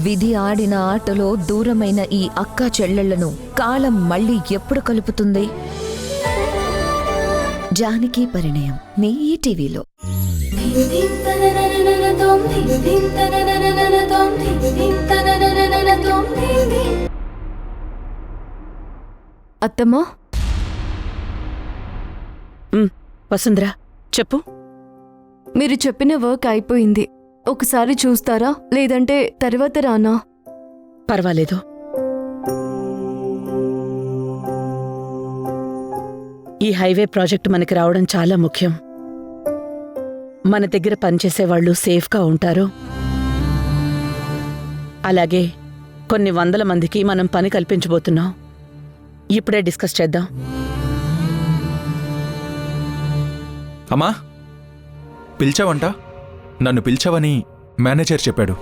విధి ఆడిన ఆటలో దూరమైన ఈ అక్కా చెల్లెళ్లను కాలం మళ్ళీ ఎప్పుడు కలుపుతుంది? జానకి పరిణయం మీ ఈటీవీలో. అత్తమ్మా. వసుంధరా చెప్పు. మీరు చెప్పిన వర్క్ అయిపోయింది. ఒకసారి చూస్తారా, లేదంటే తర్వాత రానా? పర్వాలేదు. ఈ హైవే ప్రాజెక్ట్ మనకి రావడం చాలా ముఖ్యం. మన దగ్గర పనిచేసేవాళ్లు సేఫ్గా ఉంటారు. అలాగే కొన్ని వందల మందికి మనం పని కల్పించబోతున్నాం. ఇప్పుడే డిస్కస్ చేద్దాం. అమ్మా, పిలిచావంట? నన్ను పిలిచావని మేనేజర్ చెప్పాడు.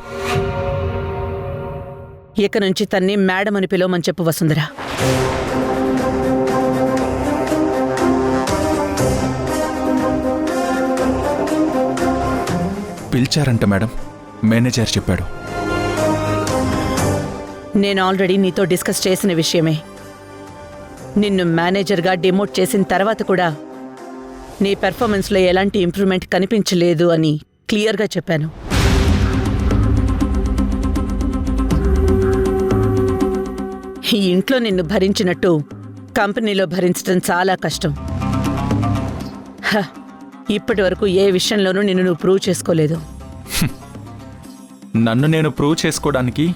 ఇక నుంచి తన్ని మేడం అని పిలవమని చెప్పు వసుంధరా. పిలిచారంట మేడం, మేనేజర్ చెప్పాడు. నేను ఆల్రెడీ నీతో డిస్కస్ చేసిన విషయమే. నిన్ను మేనేజర్గా డిమోట్ చేసిన తర్వాత కూడా నీ పెర్ఫార్మెన్స్లో ఎలాంటి ఇంప్రూవ్మెంట్ కనిపించలేదు అని క్లియర్గా చెప్పాను. ఈ ఇంట్లో నిన్ను భరించినట్టు కంపెనీలో భరించడం చాలా కష్టం. ఇప్పటి వరకు ఏ విషయంలోనూ నిన్ను నువ్వు ప్రూవ్ చేసుకోలేదు. నన్ను నేను ప్రూవ్ చేసుకోవడానికి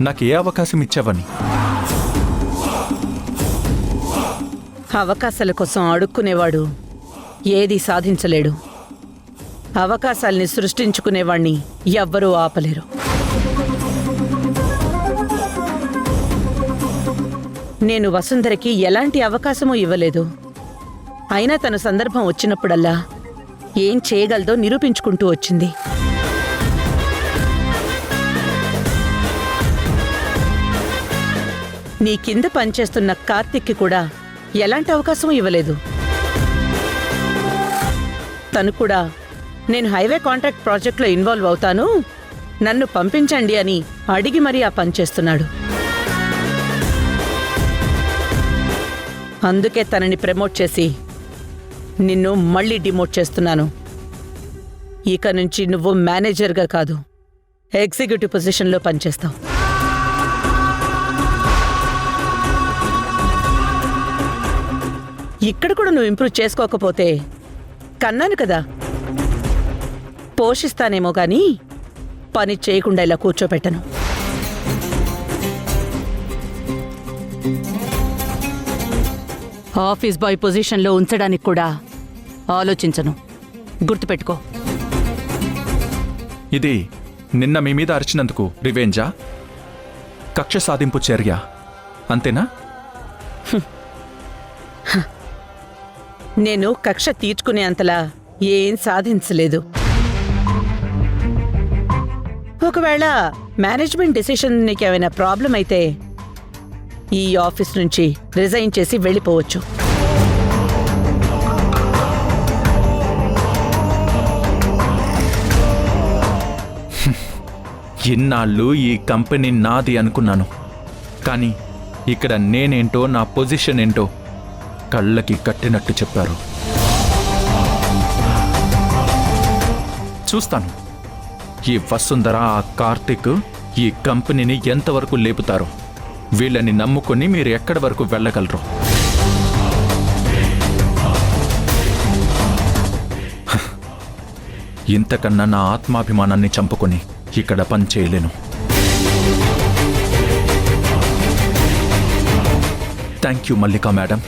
నాకు ఏ అవకాశం ఇచ్చావని? అవకాశాల కోసం అడుక్కునేవాడు ఏదీ సాధించలేడు. అవకాశాల్ని సృష్టించుకునేవాణ్ణి ఎవ్వరూ ఆపలేరు. నేను వసుంధరకి ఎలాంటి అవకాశమూ ఇవ్వలేదు. అయినా తన సందర్భం వచ్చినప్పుడల్లా ఏం చేయగలదో నిరూపించుకుంటూ వచ్చింది. నీ కింద పనిచేస్తున్న కార్తిక్కి కూడా ఎలాంటి అవకాశం ఇవ్వలేదు. తను కూడా నేను హైవే కాంట్రాక్ట్ ప్రాజెక్ట్లో ఇన్వాల్వ్ అవుతాను, నన్ను పంపించండి అని అడిగి మరీ ఆ పని చేస్తున్నాడు. అందుకే తనని ప్రమోట్ చేసి నిన్ను మళ్ళీ డిమోట్ చేస్తున్నాను. ఇక నుంచి నువ్వు మేనేజర్గా కాదు, ఎగ్జిక్యూటివ్ పొజిషన్లో పనిచేస్తావు. ఇక్కడ కూడా నువ్వు ఇంప్రూవ్ చేసుకోకపోతే కన్నాను కదా, పోషిస్తానేమో గానీ పని చేయకుండా ఇలా కూర్చోపెట్టను. ఆఫీస్ బాయ్ పొజిషన్లో ఉంచడానికి కూడా ఆలోచించను. గుర్తుపెట్టుకో. ఇది నిన్న మీ మీద అరిచినందుకు రివెంజా? కక్ష సాధింపు చర్య అంతేనా? నేను కక్ష తీర్చుకునే అంతలా ఏం సాధించలేదు. ఒకవేళ మేనేజ్మెంట్ డెసిషన్ నీకేమైనా ప్రాబ్లం అయితే ఈ ఆఫీస్ నుంచి రిజైన్ చేసి వెళ్ళిపోవచ్చు. ఇన్నాళ్ళు ఈ కంపెనీ నాది అనుకున్నాను, కానీ ఇక్కడ నేనేంటో నా పొజిషన్ ఏంటో కళ్ళకి కట్టినట్టు చెప్పారు. చూస్తాను ఈ వసుంధర, ఆ కార్తిక్ ఈ కంపెనీని ఎంతవరకు లేపుతారో. వీళ్ళని నమ్ముకొని మీరు ఎక్కడి వరకు వెళ్ళగలరు? ఇంతకన్నా నా ఆత్మాభిమానాన్ని చంపుకొని ఇక్కడ పని చేయలేను. Thank you Mallika madam.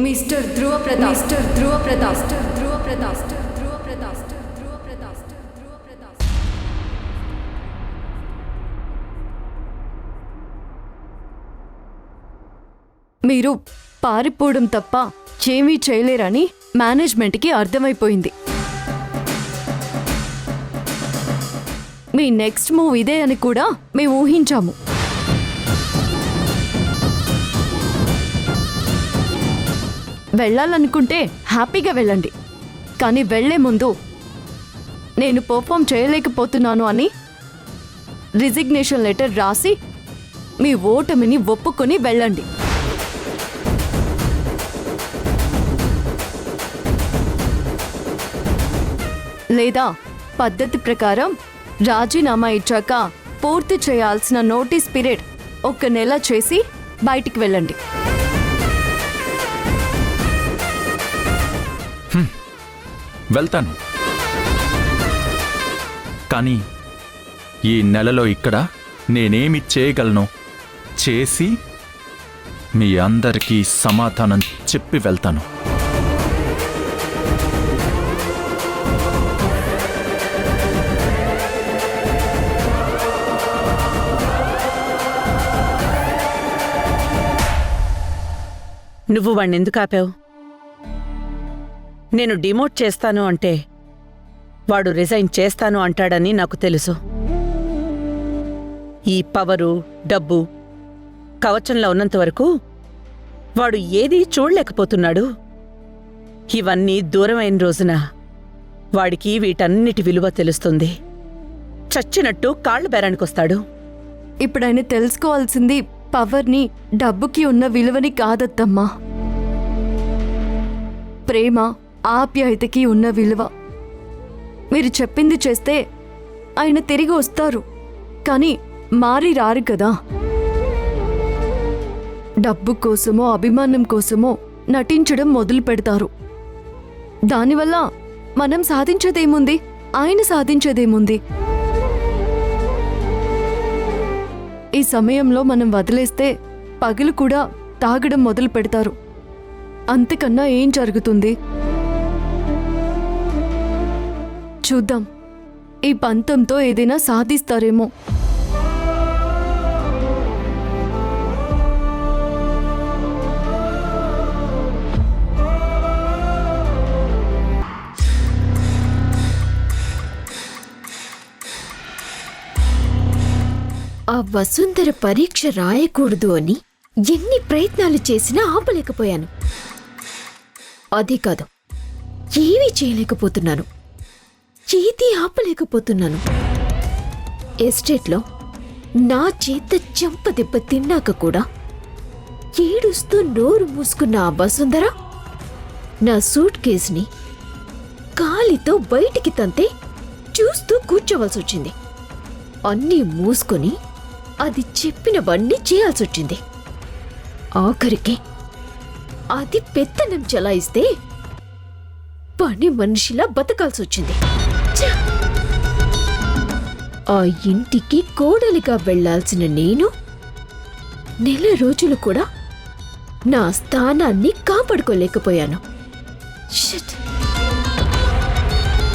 Mister Dhruva Pratap, mister Dhruva Pratap, mister Dhruva Pratap, mister Dhruva Pratap, mister Dhruva Pratap, mister Dhruva Pratap. మీరు పారిపోవడం తప్ప ఏమీ చేయలేరని మేనేజ్మెంట్కి అర్థమైపోయింది. మీ నెక్స్ట్ మూవ్ ఇదే అని కూడా మేము ఊహించాము. వెళ్ళాలనుకుంటే హ్యాపీగా వెళ్ళండి, కానీ వెళ్లే ముందు నేను పర్ఫామ్ చేయలేకపోతున్నాను అని రిజిగ్నేషన్ లెటర్ రాసి మీ ఓటమిని ఒప్పుకొని వెళ్ళండి. లేదా పద్ధతి ప్రకారం రాజీనామా ఇచ్చాక పూర్తి చేయాల్సిన నోటీస్ పీరియడ్ 1 నెల చేసి బయటికి వెళ్ళండి. వెళ్తాను. కానీ ఈ నెలలో ఇక్కడ నేనేమి చేయగలను చేసి మీ అందరికీ సమాధానం చెప్పి వెళ్తాను. నువ్వు వాణ్ణి ఎందుకు ఆపావు? నేను డిమోట్ చేస్తాను అంటే వాడు రిజైన్ చేస్తాను అంటాడని నాకు తెలుసు. ఈ పవరు, డబ్బు కవచంలో ఉన్నంతవరకు వాడు ఏదీ చూడలేకపోతున్నాడు. ఇవన్నీ దూరమైన రోజున వాడికి వీటన్నిటి విలువ తెలుస్తుంది. చచ్చినట్టు కాళ్ల బేరానికొస్తాడు. ఇప్పుడైనా తెలుసుకోవాల్సింది పవర్ని, డబ్బుకి ఉన్న విలువని కాదత్తమ్మా, ప్రేమ, ఆప్యాయతకి ఉన్న విలువ. మీరు చెప్పింది చేస్తే ఆయన తిరిగి వస్తారు, కానీ మారి రారు కదా. డబ్బు కోసమో అభిమానం కోసమో నటించడం మొదలు పెడతారు. దానివల్ల మనం సాధించేదేముంది? ఆయన సాధించేదేముంది? ఈ సమయంలో మనం వదిలేస్తే పగలు కూడా తాగడం మొదలు పెడతారు. అంతకన్నా ఏం జరుగుతుంది? చూద్దాం, ఈ పంతంతో ఏదైనా సాధిస్తారేమో. ఆ వసుంధర పరీక్ష రాయకూడదు అని ఎన్ని ప్రయత్నాలు చేసినా ఆపలేకపోయాను. అదే కాదు, ఏమీ చేయలేకపోతున్నాను, ఏదీ ఆపలేకపోతున్నాను. ఎస్టేట్లో నా చేత చెంప దెబ్బ తిన్నాక కూడా ఏడుస్తూ నోరు మూసుకున్న ఆ వసుంధర నా సూట్ కేసుని కాలితో బయటికి తంతే చూస్తూ కూర్చోవలసి వచ్చింది. అన్నీ మూసుకొని అది చెప్పినవన్నీ చేయాల్సొచ్చింది. ఆఖరికి అది పెత్తనం చలాయిస్తే పని మనిషిలా బతకాల్సొచ్చింది. ఆ ఇంటికి కోడలిగా వెళ్లాల్సిన నేను నెల రోజులు కూడా నా స్థానాన్ని కాపాడుకోలేకపోయాను. షిట్.